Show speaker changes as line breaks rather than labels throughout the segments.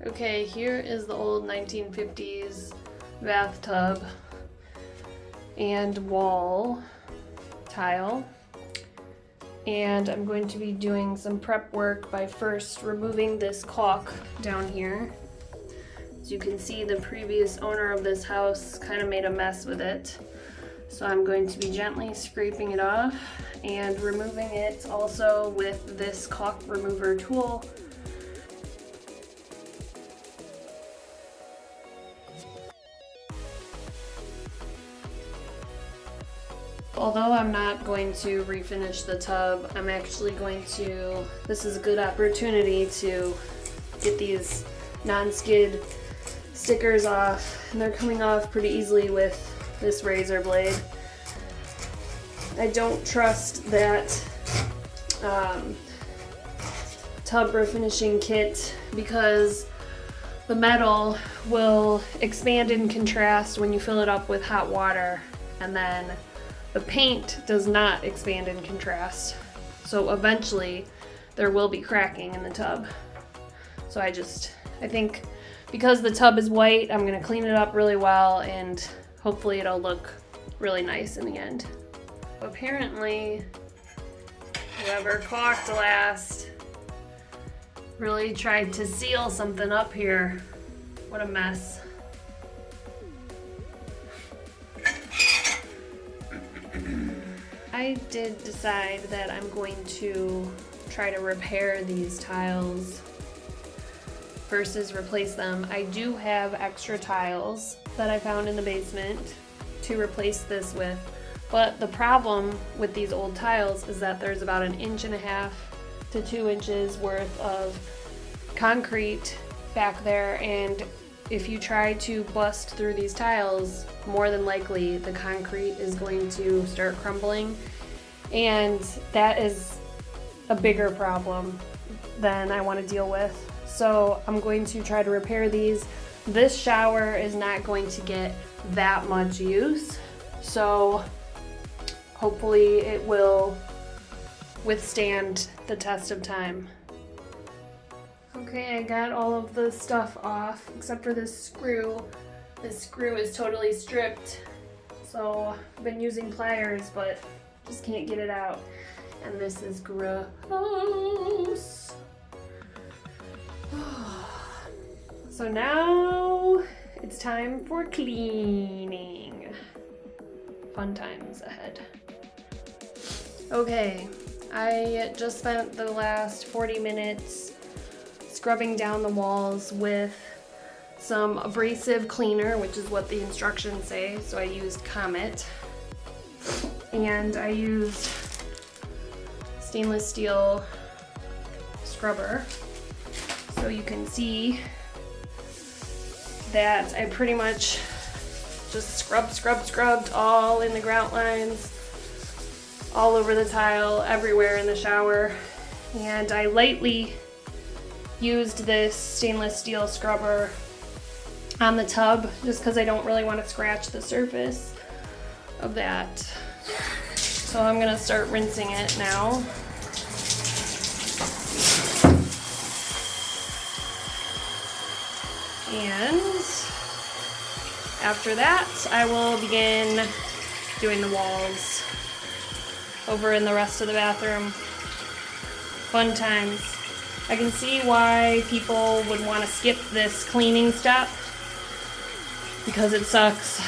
Okay, here is the old 1950s bathtub and wall tile. And I'm going to be doing some prep work by first removing this caulk down here. As you can see, the previous owner of this house kind of made a mess with it. So I'm going to be gently scraping it off and removing it also with this caulk remover tool. Although I'm not going to refinish the tub, I'm actually going to, this is a good opportunity to get these non-skid stickers off, and they're coming off pretty easily with this razor blade. I don't trust that tub refinishing kit because the metal will expand and contrast when you fill it up with hot water, and then the paint does not expand and contrast. So eventually there will be cracking in the tub. So I think because the tub is white, I'm gonna clean it up really well and hopefully it'll look really nice in the end. Apparently, whoever caulked last really tried to seal something up here. What a mess. I did decide that I'm going to try to repair these tiles versus replace them. I do have extra tiles that I found in the basement to replace this with, but the problem with these old tiles is that there's about 1.5 to 2 inches worth of concrete back there, and if you try to bust through these tiles, more than likely the concrete is going to start crumbling, and that is a bigger problem than I want to deal with. So I'm going to try to repair these. This shower is not going to get that much use, so hopefully it will withstand the test of time. Okay, I got all of the stuff off except for this screw. This screw is totally stripped, so I've been using pliers but just can't get it out. And this is gross. So now it's time for cleaning. Fun times ahead. Okay, I just spent the last 40 minutes scrubbing down the walls with some abrasive cleaner, which is what the instructions say. So I used Comet, and I used stainless steel scrubber. So you can see that I pretty much just scrubbed all in the grout lines, all over the tile, everywhere in the shower. And I lightly used this stainless steel scrubber on the tub just because I don't really want to scratch the surface of that. So I'm gonna start rinsing it now. And after that, I will begin doing the walls over in the rest of the bathroom. Fun times. I can see why people would want to skip this cleaning step because it sucks.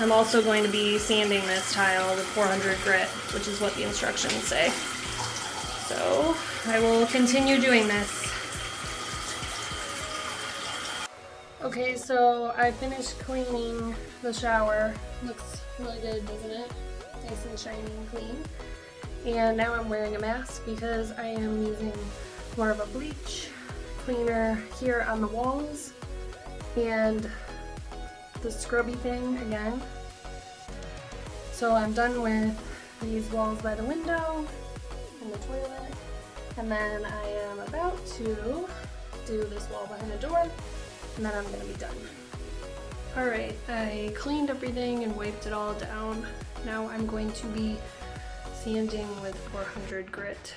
I'm also going to be sanding this tile with 400 grit, which is what the instructions say. So I will continue doing this. Okay, so I finished cleaning the shower. Looks really good, doesn't it? Nice and shiny and clean. And now I'm wearing a mask because I am using more of a bleach cleaner here on the walls and the scrubby thing again. So I'm done with these walls by the window and the toilet, and then I am about to do this wall behind the door, and then I'm gonna be done. Alright, I cleaned everything and wiped it all down. Now I'm going to be sanding with 400 grit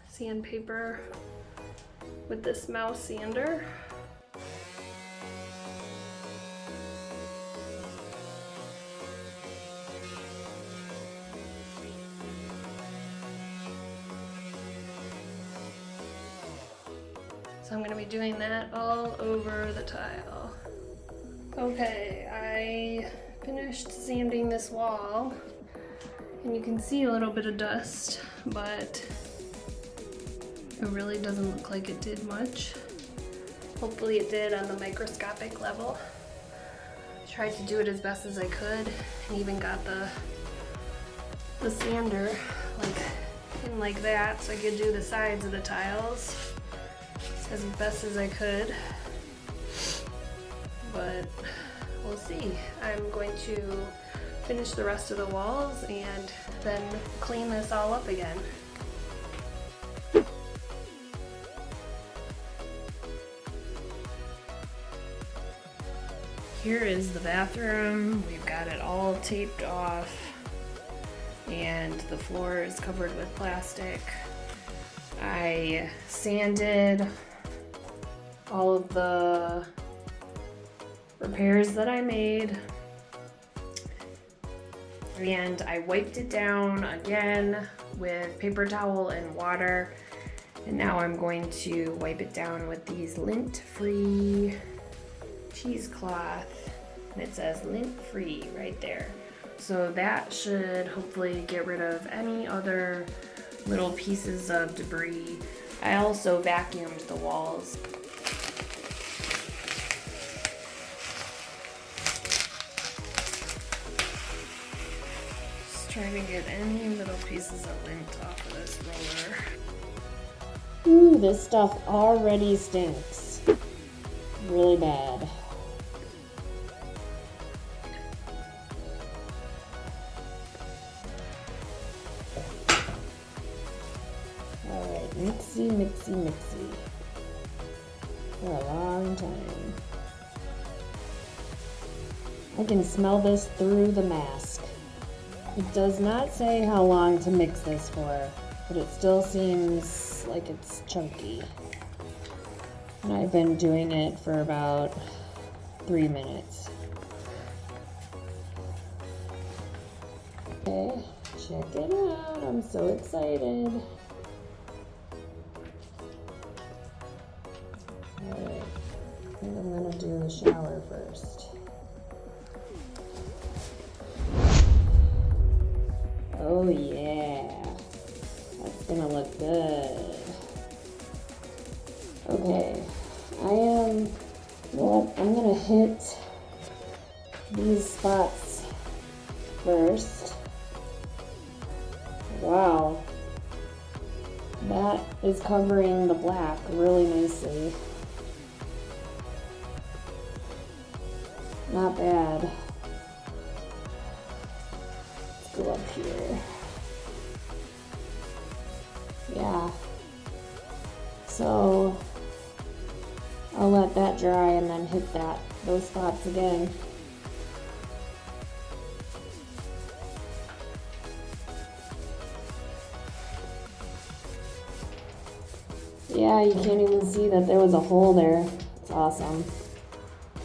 sandpaper with this mouse sander. So I'm gonna be doing that all over the tile. Okay, I finished sanding this wall, and you can see a little bit of dust, but it really doesn't look like it did much. Hopefully it did on the microscopic level. Tried to do it as best as I could, and even got the sander like that so I could do the sides of the tiles as best as I could. But we'll see. I'm going to finish the rest of the walls and then clean this all up again. Here is the bathroom. We've got it all taped off and the floor is covered with plastic. I sanded all of the repairs that I made, and I wiped it down again with paper towel and water, and now I'm going to wipe it down with these lint-free cheesecloth, and it says lint-free right there. So that should hopefully get rid of any other little pieces of debris. I also vacuumed the walls. Just trying to get any little pieces of lint off of this roller.
Ooh, this stuff already stinks. Really bad. Alright, mixy, mixy, mixy. For a long time. I can smell this through the mask. It does not say how long to mix this for, but it still seems like it's chunky. And I've been doing it for about 3 minutes. Okay, check it out. I'm so excited. Alright, I think I'm gonna do the shower first. Oh yeah, that's gonna look good. Okay, I'm gonna hit these spots first. Wow, that is covering the black really nicely. Not bad. Let's go up here. Yeah. So I'll let that dry and then hit those spots again. Yeah, you can't even see that there was a hole there. It's awesome.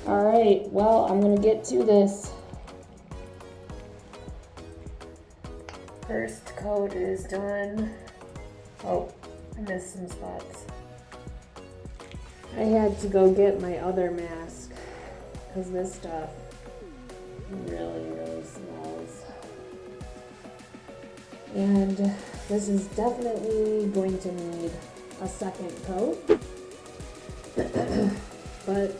Alright, well, I'm gonna get to this. First coat is done. Oh, I missed some spots. I had to go get my other mask because this stuff really, really smells. And this is definitely going to need a second coat, but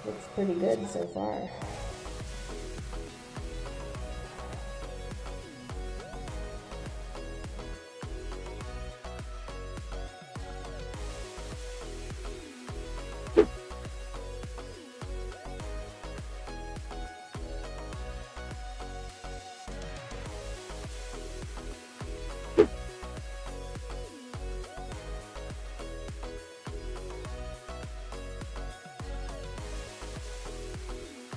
looks pretty good so far.